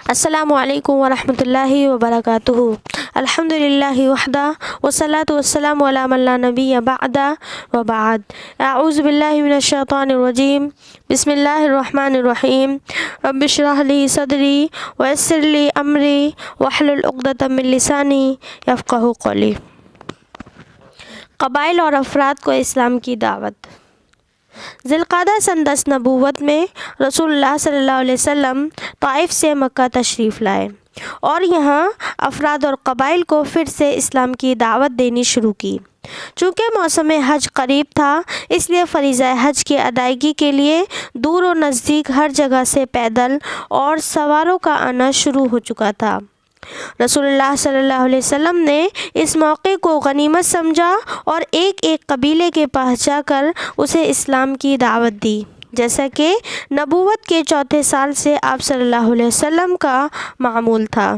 السلام علیکم ورحمۃ اللہ وبرکاتہ۔ الحمدللہ وحدہ والصلاۃ والسلام علی من لا نبی بعدہ وبعد۔ اعوذ باللہ من الشیطان الرجیم، بسم اللہ الرحمن الرحیم۔ رب اشرح لی صدری ویسر لی امری واحلل عقدۃ من لسانی یفقہوا قولی۔ قبائل اور افراد کو اسلام کی دعوت۔ ذی القعدہ سن 10 نبوت میں رسول اللہ صلی اللہ علیہ وسلم طائف سے مکہ تشریف لائے اور یہاں افراد اور قبائل کو پھر سے اسلام کی دعوت دینی شروع کی۔ چونکہ موسم حج قریب تھا، اس لیے فریضہ حج کی ادائیگی کے لیے دور و نزدیک ہر جگہ سے پیدل اور سواروں کا آنا شروع ہو چکا تھا۔ رسول اللہ صلی اللہ علیہ وسلم نے اس موقع کو غنیمت سمجھا اور ایک ایک قبیلے کے پاس جا کر اسے اسلام کی دعوت دی، جیسا کہ نبوت کے چوتھے سال سے آپ صلی اللہ علیہ وسلم کا معمول تھا۔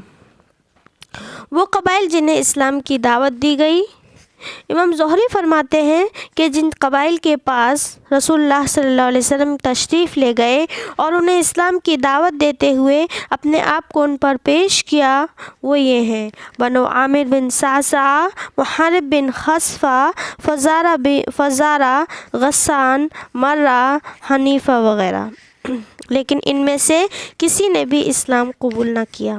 وہ قبائل جنہیں اسلام کی دعوت دی گئی، امام زہری فرماتے ہیں کہ جن قبائل کے پاس رسول اللہ صلی اللہ علیہ وسلم تشریف لے گئے اور انہیں اسلام کی دعوت دیتے ہوئے اپنے آپ کو ان پر پیش کیا، وہ یہ ہیں: بنو عامر بن صعصعہ، محارب بن خصفہ، فزارہ، غسان، مرہ، حنیفہ وغیرہ۔ لیکن ان میں سے کسی نے بھی اسلام قبول نہ کیا۔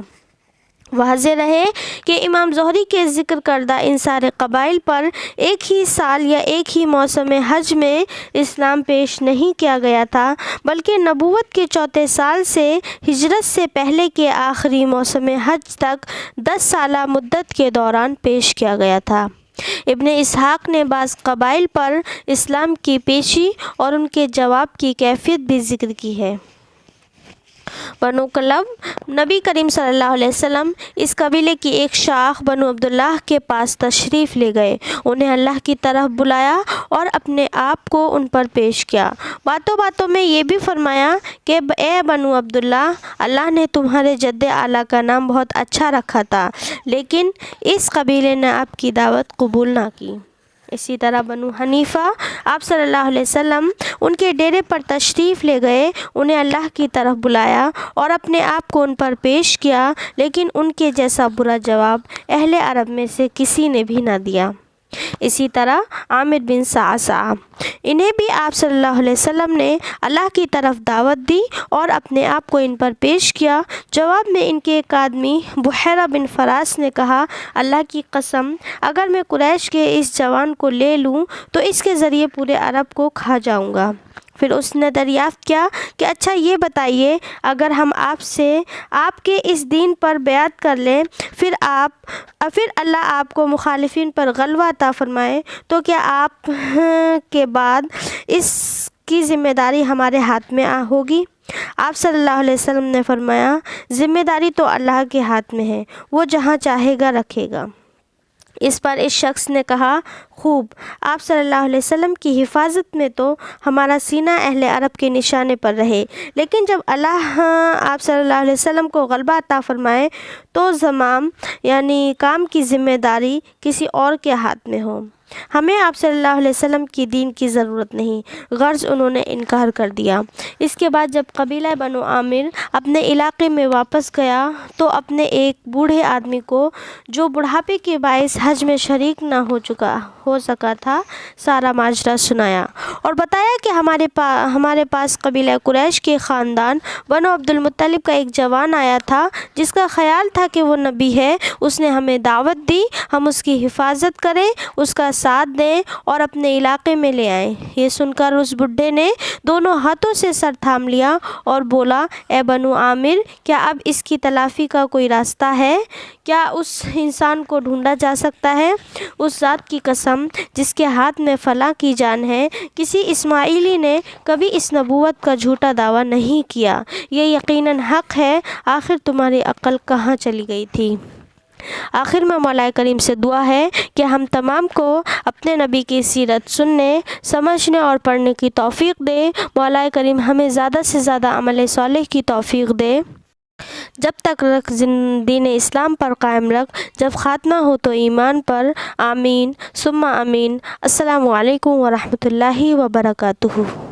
واضح رہے کہ امام زہری کے ذکر کردہ ان سارے قبائل پر ایک ہی سال یا ایک ہی موسم حج میں اسلام پیش نہیں کیا گیا تھا، بلکہ نبوت کے چوتھے سال سے ہجرت سے پہلے کے آخری موسم حج تک 10 سالہ مدت کے دوران پیش کیا گیا تھا۔ ابن اسحاق نے بعض قبائل پر اسلام کی پیشی اور ان کے جواب کی کیفیت بھی ذکر کی ہے۔ بنو کلب، نبی کریم صلی اللہ علیہ وسلم اس قبیلے کی ایک شاخ بنو عبداللہ کے پاس تشریف لے گئے، انہیں اللہ کی طرف بلایا اور اپنے آپ کو ان پر پیش کیا۔ باتوں باتوں میں یہ بھی فرمایا کہ اے بنو عبداللہ، اللہ نے تمہارے جد اعلیٰ کا نام بہت اچھا رکھا تھا، لیکن اس قبیلے نے آپ کی دعوت قبول نہ کی۔ اسی طرح بنو حنیفہ، آپ صلی اللہ علیہ وسلم ان کے ڈیرے پر تشریف لے گئے، انہیں اللہ کی طرف بلایا اور اپنے آپ کو ان پر پیش کیا، لیکن ان کے جیسا برا جواب اہل عرب میں سے کسی نے بھی نہ دیا۔ اسی طرح عامر بن صعصعہ، انہیں بھی آپ صلی اللہ علیہ وسلم نے اللہ کی طرف دعوت دی اور اپنے آپ کو ان پر پیش کیا۔ جواب میں ان کے ایک آدمی بحیرہ بن فراس نے کہا: اللہ کی قسم، اگر میں قریش کے اس جوان کو لے لوں تو اس کے ذریعے پورے عرب کو کھا جاؤں گا۔ پھر اس نے دریافت کیا کہ اچھا یہ بتائیے، اگر ہم آپ سے آپ کے اس دین پر بیعت کر لیں، پھر اللہ آپ کو مخالفین پر غلبہ عطا فرمائے، تو کیا آپ کے بعد اس کی ذمہ داری ہمارے ہاتھ میں ہوگی؟ آپ صلی اللہ علیہ وسلم نے فرمایا: ذمہ داری تو اللہ کے ہاتھ میں ہے، وہ جہاں چاہے گا رکھے گا۔ اس پر اس شخص نے کہا: خوب، آپ صلی اللہ علیہ وسلم کی حفاظت میں تو ہمارا سینہ اہل عرب کے نشانے پر رہے، لیکن جب اللہ آپ صلی اللہ علیہ وسلم کو غلبہ عطا فرمائے تو زمام یعنی کام کی ذمہ داری کسی اور کے ہاتھ میں ہو۔ ہمیں آپ صلی اللہ علیہ وسلم کی دین کی ضرورت نہیں، غرض انہوں نے انکار کر دیا۔ اس کے بعد جب قبیلہ بنو عامر اپنے علاقے میں واپس گیا تو اپنے ایک بوڑھے آدمی کو، جو بڑھاپے کے باعث حج میں شریک نہ ہو سکا تھا، سارا ماجرا سنایا اور بتایا کہ ہمارے پاس قبیلہ قریش کے خاندان بنو عبد المطلب کا ایک جوان آیا تھا جس کا خیال تھا کہ وہ نبی ہے، اس نے ہمیں دعوت دی، ہم اس کی حفاظت کریں، اس کا ساتھ دیں اور اپنے علاقے میں لے آئیں۔ یہ سن کر اس بڈھے نے دونوں ہاتھوں سے سر تھام لیا اور بولا: اے بنو عامر، کیا اب اس کی تلافی کا کوئی راستہ ہے؟ کیا اس انسان کو ڈھونڈا جا سکتا ہے؟ اس ذات کی قسم جس کے ہاتھ میں فلاں کی جان ہے، کسی اسماعیلی نے کبھی اس نبوت کا جھوٹا دعویٰ نہیں کیا، یہ یقیناً حق ہے، آخر تمہاری عقل کہاں چلی گئی تھی؟ آخر میں مولا کریم سے دعا ہے کہ ہم تمام کو اپنے نبی کی سیرت سننے، سمجھنے اور پڑھنے کی توفیق دے۔ مولا کریم ہمیں زیادہ سے زیادہ عمل صالح کی توفیق دے۔ جب تک رکھ دین اسلام پر قائم رکھ، جب خاتمہ ہو تو ایمان پر۔ آمین ثم آمین۔ السلام علیکم ورحمۃ اللہ وبرکاتہ۔